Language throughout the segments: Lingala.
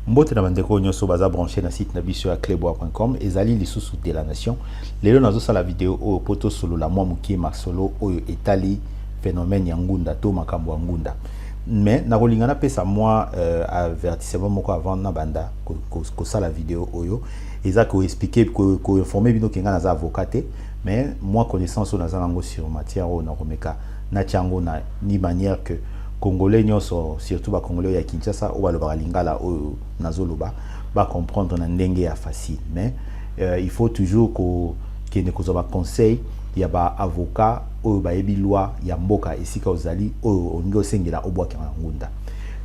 Mbote na bandeko nyoso baza branché na site na biso ya clebois.com ezali lisusu de la nation. Lelo nazo sala vidéo o poto solo la mwa mukie masolo oyo etali phénomène ya ngunda to makambo ya ngunda. Mais na kolingana pesa moi avertissement moko avant na banda ko sala vidéo oyo eza ko expliquer ko informer bino kenga na za avocat mais moi connaissance na za nango sur matière o na komeka na tiango na ni manière que Congolais nyonso surtout ba Congolais ya Kinshasa ou ba lo lingala o nazoloba ba comprendre na ndenge ya facile mais il faut toujours que ne kozoba conseil ya ba avocat o ba yebi loi ya mboka esika ozali o ngo sengela obwaka ngunda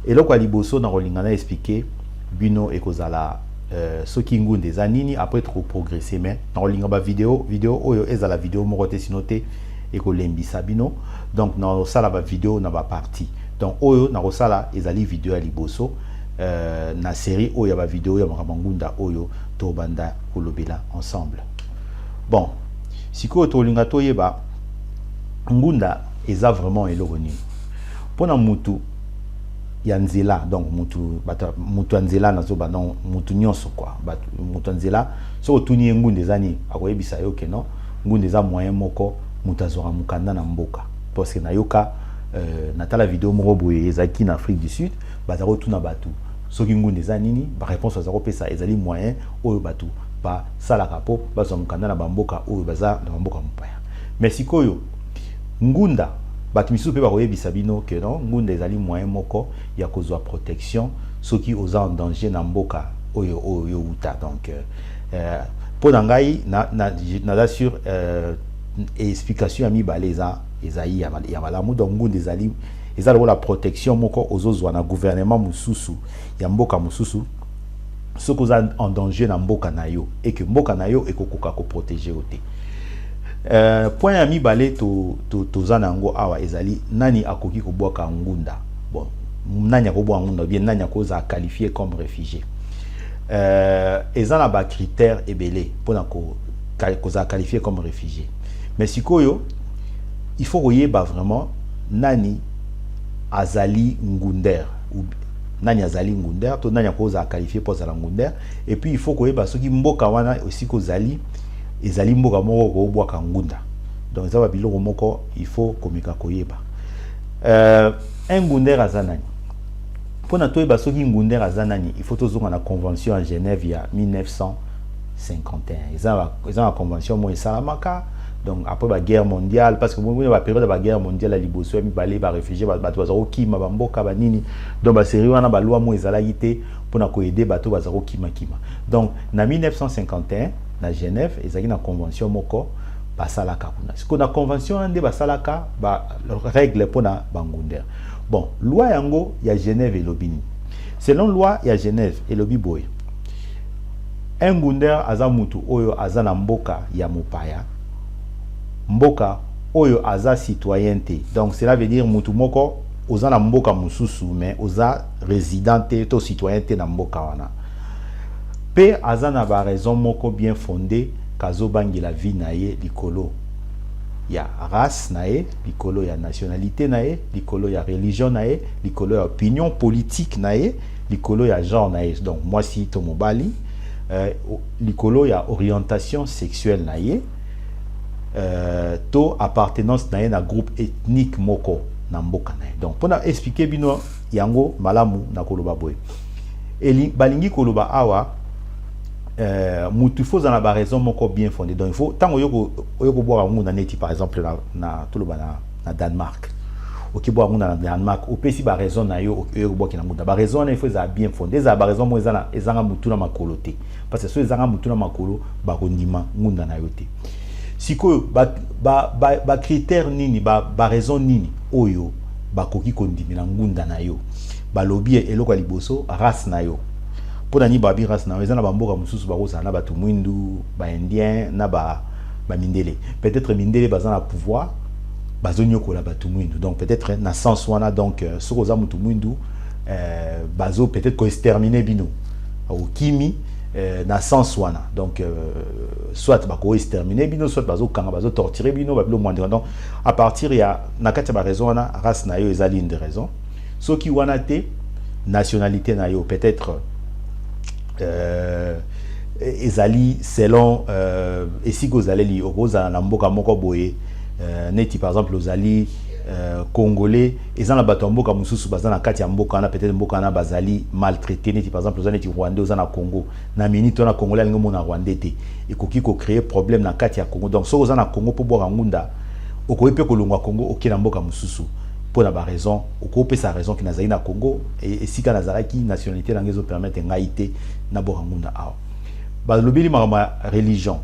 eloko liboso na rolingana expliquer bino ekozala soki ngunda eza nini après trop progresser mais na rolinga ba vidéo oyo ezala vidéo moko te sinote ekolembisa bino donc na sala ba vidéo na ba partie donc oyo na rosala ezali vidéo ya liboso na série oyo ya ba vidéo ya ngunda oyo to banda kolobela ensemble. Bon siko to linga to yeba ngunda eza vraiment eloko nini pona mutu ya nzela donc mutu nzela na zoba non mutu nyonso quoi mutu nzela so tuni ngunda eza ni akoyebisa yo ke non ngunda eza moyen moko mutu azora mukanda na mboka parce que na yoka natala vidéo moko boye ezaki na Afrique du Sud bazaro tuna batu soki ngunda eza nini ba réponse bazaro pesa ezali moyen oyo batu ba sala kapo bazo mukanda na bamboka oyo baza na bamboka mpaya mais sikoyo ngunda batu misusu pe ba koyebisa bino que non ngunda ezali moyen moko ya kozwa protection soki oza en danger na mboka oyo uta donc pour ngai na sur explication ya mibale ezali ya malamu donc ngunda ezali la protection moko ozozwa na gouvernement mususu ya mboka mususu ce que vous en danger na mboka na yo et que mboka na yo ekokoka ko protéger ote point ya mibale to zanango awa ezali nani akoki ko bwaka ngunda bon nani akobwa ngunda bien nani akoza qualifié comme réfugié ezana ba critères ebele pona ko koza qualifié comme réfugié mais sikoyo il faut koyeba vraiment nani azali ngunder ou nani azali ngunder to nani akoza qualifié pour za ngunder et puis il faut koyeba soki mboka wana aussi kozali ezali mboka moko ko bwaka ngunda donc ça va biloko moko il faut komika koyeba un ngunder azanani pona toyeba soki ngunder azanani il faut tozonga na convention en Genève ya 1951 eza la convention mo esalamaka donc après la guerre mondiale parce que la période de la guerre mondiale la liboso mi balé ba réfugiés ba bazaro kima ba mboka ba nini donc ba série wana ba loi mo ezalaki te pona ko aider bato bazaro kima donc na 1951 na Genève ezaki na convention moko ba salaka kuna ce qu'on a convention ande ba salaka ba règle pona bangunder bon loi yango ya Genève et lobini selon loi ya Genève et lobi boy un ngunder azamutu oyo azana mboka ya mopaya mboka oyo aza citoyenneté donc cela veut dire mutu moko oza na mboka mususu mais oza résidenté to citoyenneté na mboka wana pe aza na ba raison moko bien fondée kazo bangi la vie na ye likolo ya race na ye likolo ya nationalité na ye likolo ya religion na ye likolo ya opinion politique na ye likolo ya genre na ye donc moi si to mobali likolo ya orientation sexuelle na ye to appartenance na na groupe ethnique moko na mboka na donc pour expliquer bino yango malamu na koloba boy eli balingi koloba awa mutu faut na ba raison moko bien fondée donc il faut tango yoko boire ngunda neti par exemple na toloba na Danemark oki boire ngunda na Danemark opesi ba raison na yo yoko boire na ngunda ba raison na il faut za bien fondée za ba raison mo ezanga mutu na makolo te parce que so ezanga mutu na makolo ba kondima ngunda na yo te siko ba critère nini ba raison nini oyo ba koki kondimela ngunda na yo ba lobby eloko liboso race na yo pona ni babi race na yo ezana ba mboka mususu ba kosa na batu mwindu ba indien na ba mindele peut-être mindele bazana pouvoir bazonyo ko la batu mwindu donc peut-être na sens wana donc soko za mutu mwindu bazo peut-être ko exterminer bino au kimi na sens wana donc soit bako exterminer bino soit bazo kanga bazo torturer bino babilo mwandira donc à partir ya na kati ba raison wana race na yo ezali une de raison soki wana te nationalité na yo peut-être ezali selon esi kozaleli okozala na mboka moko boye neti par exemple ozali congolais ezana bato mboka mususu bazana kati ya mboka na peut-être mboka na bazali maltraité neti par exemple ozana neti rwandais ozana Congo na minute na congolais alingo mona rwandais te ekoki ko créer problème na kati ya Congo donc so ozana Congo po boka ngunda okoyi pe kolongwa Congo okina mboka mususu pour la raison okope sa raison ki nazali na Congo et sika nazalaki nationalité na ngezo permettre ngaite na boka ngunda awa balobeli ma religion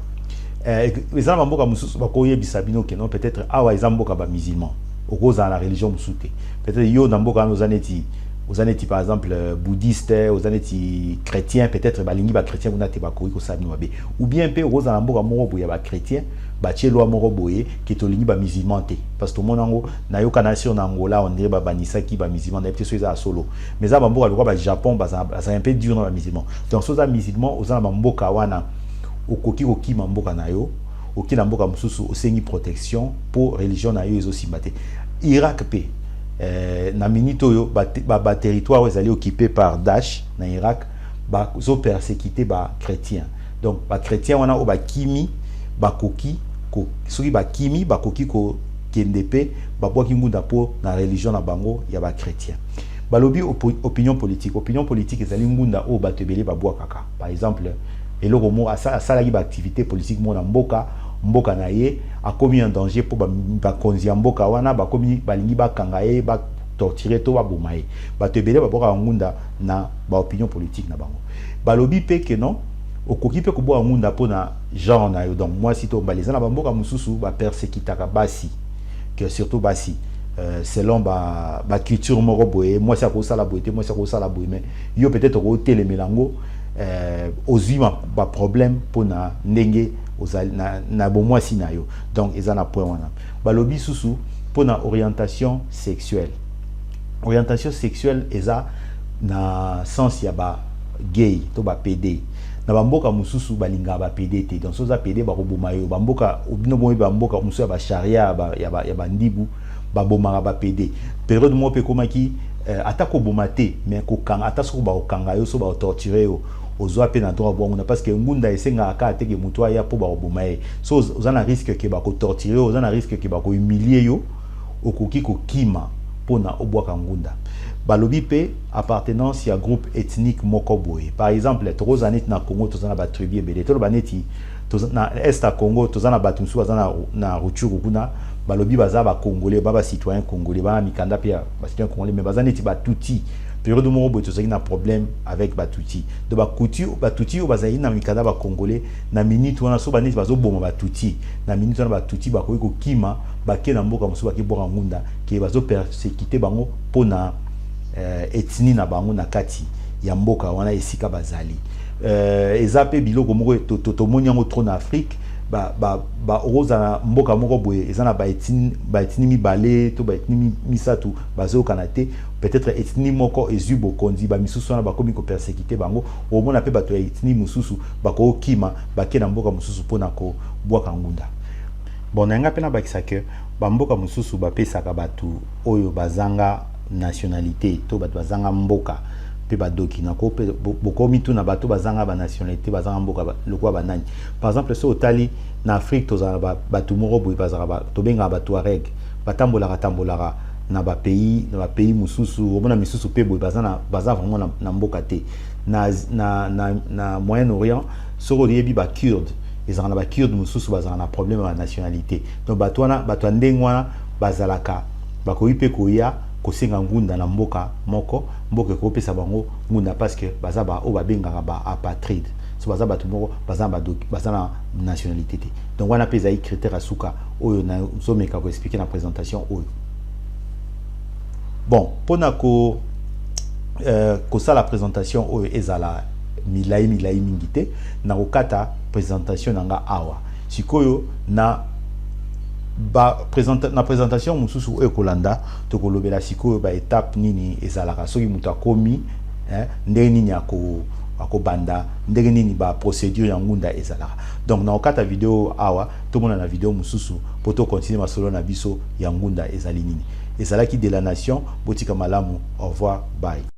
ezana mboka mususu bakoyebisa bino ke non peut-être awa ezana mboka ba musulman okoza la religion mususu peut-être yo na mboka ozaneti par exemple bouddhiste ozaneti chrétien peut-être balingi ba chrétien kuna te bakoyi ko sabino babe ou bien pe okoza na mboka moko boya ba chrétien ba tielo moko boye ki tolingi ba musulman te parce que monango na yo kanation na Angola on dirait ba banisaki ba musulman na peut-être ça solo mais za ba mboka lokwa ba Japon ça un peu dur dans ba musulman donc so za musulman ozana ba mboka wana okoki ko kima mboka na yo okina mboka mususu osengi protection pour religion na yo ezosimba te Irak pe na minute oyo ba territoire ezali occupé par Daesh na Irak ba zo persécuter ba chrétien donc ba chrétien wana o ba kimi ba koki ko soki ba kimi ba koki ko kendepe ba boki ngunda po na religion na bango ya ba chrétien balobi opinion politique ezali ngunda o ba tebele ba boka kaka par exemple eloko mo asala ki ba activité politique mo na mboka na ye a commis un danger pour ba konzi mboka wana ba komi balingi ba kangaye ba torturer to ba bomaye ba tebele ba boka ngunda na ba opinion politique na bango balobi pe que non okoki pe ko bo ngunda po na genre na yo donc moi si to baleza na ba mboka mususu ba persécutaka basi que surtout basi selon ba culture moko boye moi ça ko sala boye moi ça ko sala boye mais yo peut-être ko télé melango ozwi ba problème pour na ndenge ozali na bo moi si na yo donc ezana point wana balobi susu pour na orientation sexuelle eza na sens ya ba gay to ba PD na bamboka mususu balinga ba PD te donc soza PD ba koboma yo bamboka obino boyi bamboka mususu ya ba sharia ya ba ndibu ba bomaka ba PD période mo pe komaki atako bomate mais ko kanga atako ba okanga yo so ba torturer yo ozwa pe na droit bongo parce que ngunda esenga aka teke mutu ya po ba obomaye so ozana risque ke ba ko torturer ozana risque ke ba ko humilier yo okoki ko kima pona obwaka ngunda balobi pe appartenance ya groupe ethnique moko boye par exemple tozaneti na Congo tozana ba tribu ebele to baneti na est à Congo tozana batu musu bazana na Rutshuru kuna balobi baza ba congolais ba citoyen congolais ba mikanda pe ba citoyen congolais mais bazaneti ba tuti période mo boye tozaki na problème avec batuti de batuti bazali na mikanda ba congolais na minute wana so baneti bazo boma batuti na minute wana batuti bakoki ko kima bake na mboka musu baki boka ngunda ke bazo persécuter bango pona ethnie na bango na kati ya mboka wana esika bazali ezape biloko moko totomoni yango trop na Afrique ba oza na mboka moko boye ezana ba ethnie mibale to ba ethnie misatu bazo kanate peut-être ethnie moko ezubo kondi ba misusu na ba komi ko persécuter bango au mona pe bato ya ethnie mususu bako kima bake na mboka mususu pona ko bwaka ngunda bon nanga pena bakisa ke ba mboka mususu ba pesaka batu oyo bazanga nationalité to bato bazanga mboka pe badoki na ko pe bokomi tu na bato bazanga ba nationalité bazanga mboka lokwa banani par exemple so otali na Afrique tozala bato moko boye bazaka ba to benga ba Touareg batambolaka na ba pays mususu omona misusu pe boye bazana vraiment na mboka te na Moyen-Orient so yebi ba Kurde ezana ba Kurde mususu bazana na problème na nationalité donc bato ndenge wana bazalaka bakoyi pe koya kosenga ngunda na mboka moko mboka ko pesa bango ngunda parce que bazaba o babengaka ba apatride so bazaba to moko bazana nationalité te donc wana pesa i critère asuka oyo na someka ko expliquer na présentation oyo bon pona ko ça la présentation oyo ezala milai mingite na okata présentation nanga awa sikoyo na na présentation mususu ekolanda to kolobela sikoyo ba étape nini ezalaka soki mutu akomi ndenge nini akobanda ndenge nini ba procédure ya ngunda ezalaka donc na okata vidéo awa to mona na vidéo mususu poto continuer masolo na biso ya ngunda ezali nini ezalaki de la nation botika malamu au revoir bye.